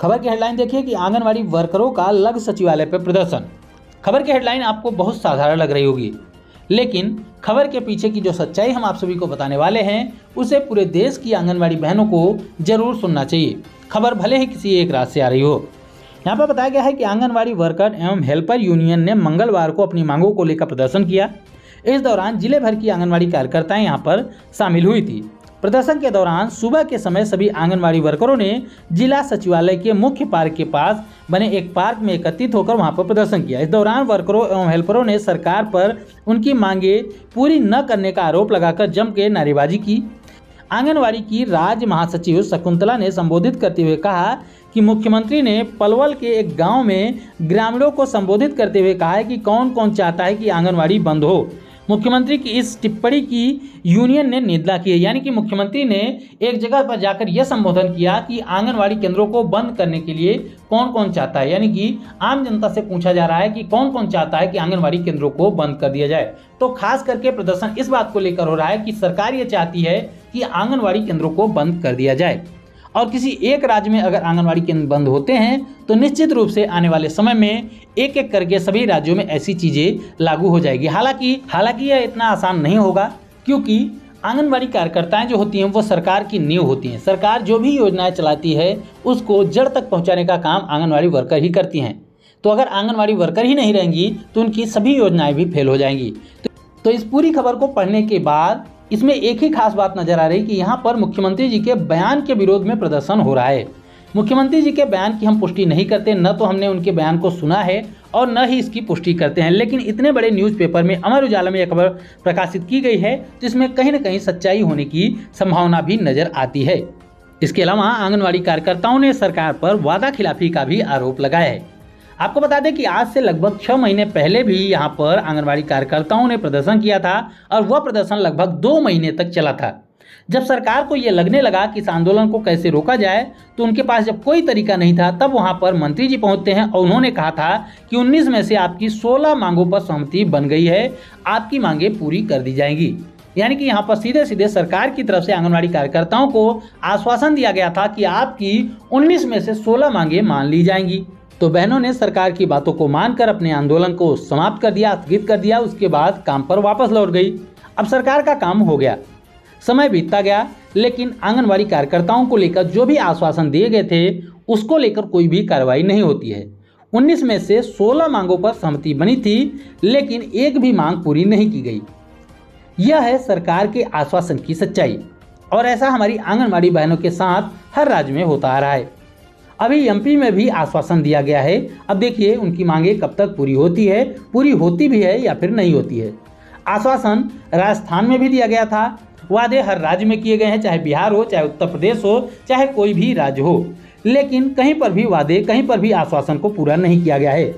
खबर की हेडलाइन देखिए कि आंगनवाड़ी वर्करों का लग सचिवालय पर प्रदर्शन। खबर की हेडलाइन आपको बहुत साधारण लग रही होगी, लेकिन खबर के पीछे की जो सच्चाई हम आप सभी को बताने वाले हैं उसे पूरे देश की आंगनवाड़ी बहनों को जरूर सुनना चाहिए। खबर भले ही किसी एक राज्य से आ रही हो। यहाँ पर बताया गया है कि आंगनवाड़ी वर्कर एवं हेल्पर यूनियन ने मंगलवार को अपनी मांगों को लेकर प्रदर्शन किया। इस दौरान जिले भर की आंगनवाड़ी कार्यकर्ताएं यहाँ पर शामिल हुई थी। प्रदर्शन के दौरान सुबह के समय सभी आंगनवाड़ी वर्करों ने जिला सचिवालय के मुख्य पार्क के पास बने एक पार्क में एकत्रित होकर वहां पर प्रदर्शन किया। इस दौरान वर्करों एवं हेल्परों ने सरकार पर उनकी मांगे पूरी न करने का आरोप लगाकर जम के नारेबाजी की। आंगनवाड़ी की राज्य महासचिव शकुंतला ने संबोधित करते हुए कहा कि मुख्यमंत्री ने पलवल के एक गांव में ग्रामीणों को संबोधित करते हुए कहा है कि कौन कौन चाहता है कि आंगनवाड़ी बंद हो। मुख्यमंत्री की इस टिप्पणी की यूनियन ने निंदा की है। यानी कि मुख्यमंत्री ने एक जगह पर जाकर यह संबोधन किया कि आंगनवाड़ी केंद्रों को बंद करने के लिए कौन कौन चाहता है। यानी कि आम जनता से पूछा जा रहा है कि कौन कौन चाहता है कि आंगनवाड़ी केंद्रों को बंद कर दिया जाए। तो खास करके प्रदर्शन इस बात को लेकर हो रहा है कि सरकार ये चाहती है कि आंगनवाड़ी केंद्रों को बंद कर दिया जाए, और किसी एक राज्य में अगर आंगनवाड़ी केंद्र बंद होते हैं तो निश्चित रूप से आने वाले समय में एक एक करके सभी राज्यों में ऐसी चीज़ें लागू हो जाएगी। हालांकि यह इतना आसान नहीं होगा, क्योंकि आंगनवाड़ी कार्यकर्ताएं जो होती हैं वो सरकार की नींव होती हैं। सरकार जो भी योजनाएं चलाती है उसको जड़ तक पहुंचाने का काम आंगनवाड़ी वर्कर ही करती हैं। तो अगर आंगनवाड़ी वर्कर ही नहीं रहेंगी तो उनकी सभी योजनाएं भी फेल हो जाएंगी। तो इस पूरी खबर को पढ़ने के बाद इसमें एक ही खास बात नजर आ रही कि यहाँ पर मुख्यमंत्री जी के बयान के विरोध में प्रदर्शन हो रहा है। मुख्यमंत्री जी के बयान की हम पुष्टि नहीं करते, न तो हमने उनके बयान को सुना है और न ही इसकी पुष्टि करते हैं। लेकिन इतने बड़े न्यूज़पेपर में अमर उजाला में यह खबर प्रकाशित की गई है तो इसमें कहीं न कहीं सच्चाई होने की संभावना भी नजर आती है। इसके अलावा आंगनवाड़ी कार्यकर्ताओं ने सरकार पर वादा खिलाफी का भी आरोप लगाया है। आपको बता दें कि आज से लगभग 6 महीने पहले भी यहाँ पर आंगनवाड़ी कार्यकर्ताओं ने प्रदर्शन किया था और वह प्रदर्शन लगभग 2 महीने तक चला था। जब सरकार को ये लगने लगा कि इस आंदोलन को कैसे रोका जाए तो उनके पास जब कोई तरीका नहीं था, तब वहाँ पर मंत्री जी पहुँचते हैं और उन्होंने कहा था कि 19 में से आपकी 16 मांगों पर सहमति बन गई है, आपकी मांगे पूरी कर दी जाएंगी। यानी कि यहाँ पर सीधे सीधे सरकार की तरफ से आंगनवाड़ी कार्यकर्ताओं को आश्वासन दिया गया था कि आपकी 19 में से 16 मांगे मान ली जाएंगी। तो बहनों ने सरकार की बातों को मानकर अपने आंदोलन को समाप्त कर दिया, स्थगित कर दिया। उसके बाद काम पर वापस लौट गई। अब सरकार का काम हो गया, समय बीतता गया, लेकिन आंगनवाड़ी कार्यकर्ताओं को लेकर जो भी आश्वासन दिए गए थे उसको लेकर कोई भी कार्रवाई नहीं होती है। 19 में से 16 मांगों पर सहमति बनी थी, लेकिन एक भी मांग पूरी नहीं की गई। यह है सरकार के आश्वासन की सच्चाई, और ऐसा हमारी आंगनवाड़ी बहनों के साथ हर राज्य में होता आ रहा है। अभी एमपी में भी आश्वासन दिया गया है। अब देखिए उनकी मांगे कब तक पूरी होती है, पूरी होती भी है या फिर नहीं होती है। आश्वासन राजस्थान में भी दिया गया था, वादे हर राज्य में किए गए हैं, चाहे बिहार हो, चाहे उत्तर प्रदेश हो, चाहे कोई भी राज्य हो, लेकिन कहीं पर भी वादे, कहीं पर भी आश्वासन को पूरा नहीं किया गया है।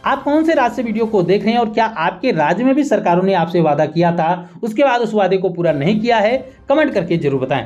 आप कौन से राज्य से वीडियो को देख रहे हैं और क्या आपके राज्य में भी सरकारों ने आपसे वादा किया था, उसके बाद उस वादे को पूरा नहीं किया है? कमेंट करके जरूर बताएं।